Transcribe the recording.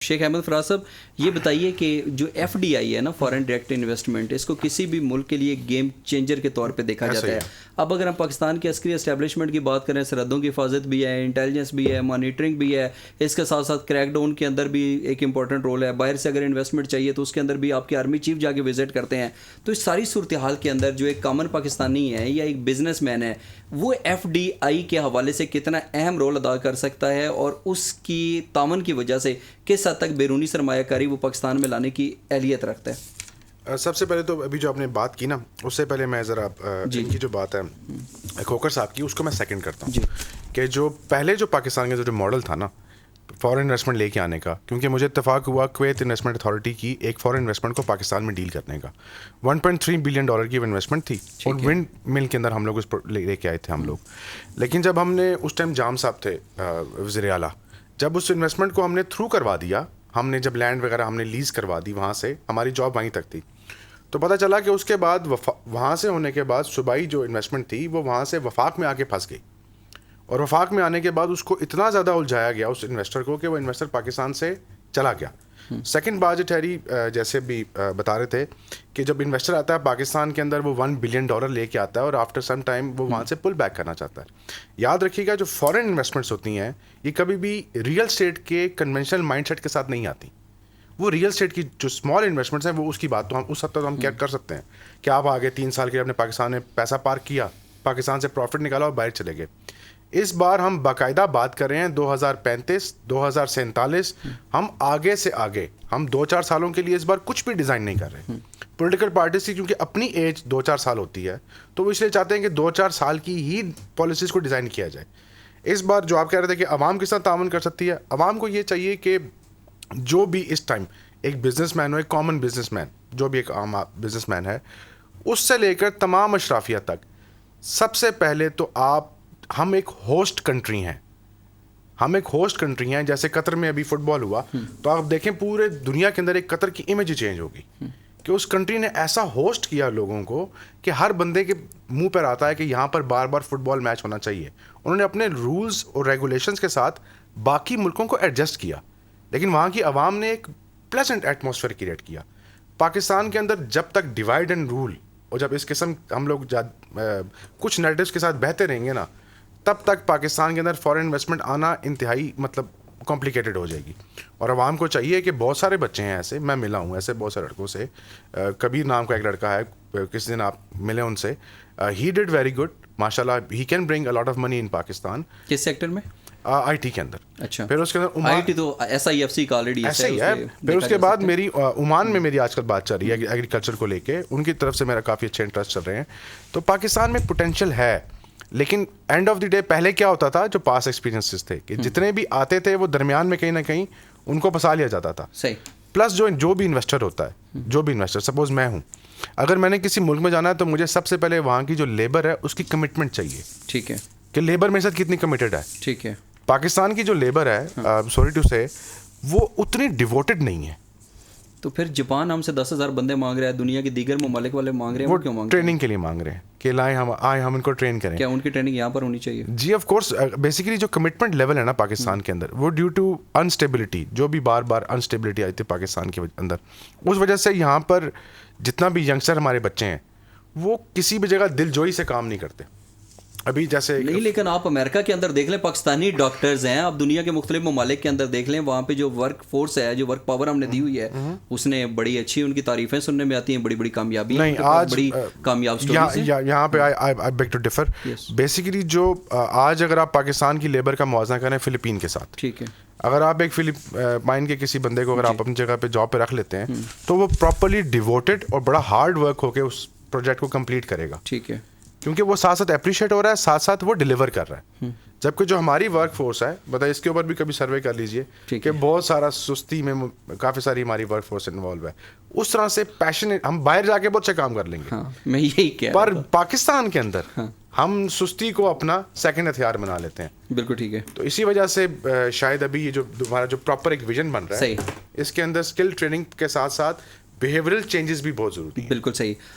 शेख अहमद फराज साहब, ये बताइए कि जो एफडीआई है ना, फॉरेन डायरेक्ट इन्वेस्टमेंट, इसको किसी भी मुल्क के लिए गेम चेंजर के तौर पे देखा जाता है। अब अगर हम पाकिस्तान की अस्करी एस्टेब्लिशमेंट की बात करें, सरहदों की हिफाजत भी है, इंटेलिजेंस भी है, मॉनिटरिंग भी है, इसके साथ साथ क्रैकडाउन के अंदर भी एक इंपॉर्टेंट रोल है। बाहर से अगर इन्वेस्टमेंट चाहिए तो उसके अंदर भी आपके आर्मी चीफ जाके विजिट करते हैं। तो इस सारी सूरत हाल के अंदर जो एक कॉमन पाकिस्तानी है या एक बिजनेसमैन है, वो एफडीआई के हवाले से कितना अहम रोल अदा कर सकता है और उसकी तामन की वजह से किस हद तक बैरूनी सरमायाकारी वो पाकिस्तान में लाने की अहलियत रखता है। सबसे पहले तो अभी जो आपने बात की ना, उससे पहले मैं ज़रा इनकी जो बात है खोकर साहब की, उसको मैं सेकंड करता हूँ कि जो पहले जो पाकिस्तान का जो मॉडल था ना फॉरेन इन्वेस्टमेंट लेके आने का, क्योंकि मुझे इत्तेफाक हुआ कुवैत इन्वेस्टमेंट अथॉरिटी की एक फॉरेन इन्वेस्टमेंट को पाकिस्तान में डील करने का। 1.3 बिलियन डॉलर की इन्वेस्टमेंट थी और विंड मिल के अंदर हम लोग लेके आए थे हम लोग। लेकिन जब हमने उस टाइम जाम साहब थे वज़ीर आला, जब उस इन्वेस्टमेंट को हमने थ्रू करवा दिया, हमने जब लैंड वगैरह हमने लीज़ करवा दी, वहाँ से हमारी जॉब वहीं तक थी, तो पता चला कि उसके बाद वहाँ से होने के बाद सूबाई जो इन्वेस्टमेंट थी वो वहाँ से वफाक में आके फंस गई। और वफाक में आने के बाद उसको इतना ज़्यादा उलझाया गया उस इन्वेस्टर को कि वो इन्वेस्टर पाकिस्तान से चला गया। सेकंड बात जो ठहरी, जैसे भी बता रहे थे कि जब इन्वेस्टर आता है पाकिस्तान के अंदर, वो $1 बिलियन लेके आता है और आफ्टर सम टाइम वो वहाँ से पुल बैक करना चाहता है। याद रखिएगा, जो फॉरेन इन्वेस्टमेंट्स होती हैं ये कभी भी रियल स्टेट के कन्वेंशनल माइंडसेट के साथ नहीं आती। वो रियल स्टेट की जो स्मॉल इन्वेस्टमेंट्स हैं, वो उसकी बात तो हम उस हद तक हम क्या कर सकते हैं कि आप आगे 3 साल के लिए अपने पाकिस्तान में पैसा पार्क किया, पाकिस्तान से प्रॉफिट निकाला और बाहर चले गए। इस बार हम बाकायदा बात कर रहे हैं 2035, 2047, हम आगे से आगे, हम 2-4 सालों के लिए इस बार कुछ भी डिज़ाइन नहीं कर रहे। पॉलिटिकल पार्टीज की क्योंकि अपनी एज 2-4 साल होती है, तो वो इसलिए चाहते हैं कि 2-4 साल की ही पॉलिसीज़ को डिज़ाइन किया जाए। इस बार जो आप कह रहे थे कि आवाम के साथ ताउन कर सकती है, आवाम को ये चाहिए कि जो भी इस टाइम एक बिजनेसमैन हो, एक कॉमन बिजनेसमैन, जो भी एक आम बिजनेसमैन है, उससे लेकर तमाम अशराफिया तक, सबसे पहले तो हम एक होस्ट कंट्री हैं। हम एक होस्ट कंट्री हैं। जैसे कतर में अभी फुटबॉल हुआ, तो आप देखें पूरे दुनिया के अंदर एक कतर की इमेज चेंज होगी कि उस कंट्री ने ऐसा होस्ट किया लोगों को कि हर बंदे के मुंह पर आता है कि यहाँ पर बार बार फुटबॉल मैच होना चाहिए। उन्होंने अपने रूल्स और रेगुलेशंस के साथ बाकी मुल्कों को एडजस्ट किया, लेकिन वहाँ की आवाम ने एक प्लेजेंट एटमॉस्फेयर क्रिएट किया। पाकिस्तान के अंदर जब तक डिवाइड एंड रूल और जब इस किस्म हम लोग कुछ नैरेटिव्स के साथ बहते रहेंगे ना, तब तक पाकिस्तान के अंदर फॉरेन इन्वेस्टमेंट आना इंतहाई कॉम्प्लिकेटेड हो जाएगी। और आवाम को चाहिए कि बहुत सारे बच्चे हैं ऐसे, मैं मिला हूँ ऐसे बहुत सारे लड़कों से, कबीर नाम का एक लड़का है, किसी दिन आप मिले उनसे, ही डिड वेरी गुड माशाल्लाह, he can bring a lot of money in Pakistan. किस सेक्टर में? आईटी के अंदर। अच्छा। फिर उसके अंदर आईटी तो SIFC का ऑलरेडी ऐसा ही है। फिर उसके बाद मेरी ओमान में मेरी आजकल बात चल रही है एग्रीकल्चर को लेके, उनकी तरफ से मेरा काफ़ी अच्छे इंटरेस्ट चल रहे हैं। तो पाकिस्तान में पोटेंशियल है, लेकिन एंड ऑफ द डे पहले क्या होता था, जो पास एक्सपीरियंसेस थे कि जितने भी आते थे वो दरमियान में कहीं ना कहीं उनको फंसा लिया जाता था। सही। प्लस जो भी इन्वेस्टर होता है, जो भी इन्वेस्टर, सपोज मैं हूँ, अगर मैंने किसी मुल्क में जाना है तो मुझे सबसे पहले वहाँ की जो लेबर है उसकी कमिटमेंट चाहिए। ठीक है। कि लेबर मेरे साथ कितनी कमिटेड है। ठीक है। पाकिस्तान की जो लेबर है, सॉरी टू से, वो उतनी डिवोटेड नहीं है। तो फिर जापान हमसे 10,000 बंदे मांग रहा है, दुनिया के दीगर ममालिक वाले मांग रहे हैं, वो क्यों मांग रहे हैं? ट्रेनिंग के लिए मांग रहे हैं कि लाएं, हम इनको ट्रेन करें। क्या उनकी ट्रेनिंग यहाँ पर होनी चाहिए? जी ऑफ कोर्स। बेसिकली जो कमिटमेंट लेवल है ना पाकिस्तान के अंदर, वो ड्यू टू अनस्टेबिलिटी, जो भी बार बार अनस्टेबिलिटी आई थी पाकिस्तान के अंदर, उस वजह से यहाँ पर जितना भी यंगस्टर हमारे बच्चे हैं, वो किसी भी जगह दिलजोई से काम नहीं करते अभी। जैसे नहीं, लेकिन आप अमेरिका के अंदर देख लें, पाकिस्तानी डॉक्टर्स हैं, आप दुनिया के मुख्तलिफ ममालिक के अंदर देख लें, वहाँ पे जो वर्क फोर्स है, जो वर्क पावर हमने दी हुई है, उसने बड़ी अच्छी, उनकी तारीफें सुनने में आती हैं, बड़ी बड़ी कामयाबी। नहीं, आज बड़ी कामयाब स्टोरीज हैं। यहाँ पे I beg to differ. Basically जो आज अगर आप पाकिस्तान की लेबर का मुआवजा करें फिलिपीन के साथ, ठीक है, अगर आप एक फिलिपाइन के किसी बंदे को अगर आप अपनी जगह पे जॉब पे रख लेते हैं, तो वो प्रॉपरली डिवोटेड और बड़ा हार्ड वर्क होकर उस प्रोजेक्ट को कंप्लीट करेगा। ठीक है, क्योंकि वो साथ साथ अप्रिशिएट हो रहा है, साथ साथ वो डिलीवर कर रहा है। जबकि जो हमारी वर्क फोर्स है, बताइए, इसके ऊपर भी कभी सर्वे कर लीजिए कि बहुत सारा सुस्ती में काफ़ी सारी हमारी वर्क फोर्स इन्वॉल्व है। उस तरह से पैशनेट, हम बाहर जाके बहुत से काम कर लेंगे। हाँ, मैं यही कह पर पाकिस्तान के अंदर हम सुस्ती को अपना सेकंड हथियार बना लेते हैं। बिल्कुल ठीक है। तो इसी वजह से शायद अभी ये जो हमारा जो प्रॉपर एक विजन बन रहा है, इसके अंदर स्किल ट्रेनिंग के साथ साथ बिहेवियरल चेंजेस भी बहुत ज़रूरी है। बिल्कुल सही।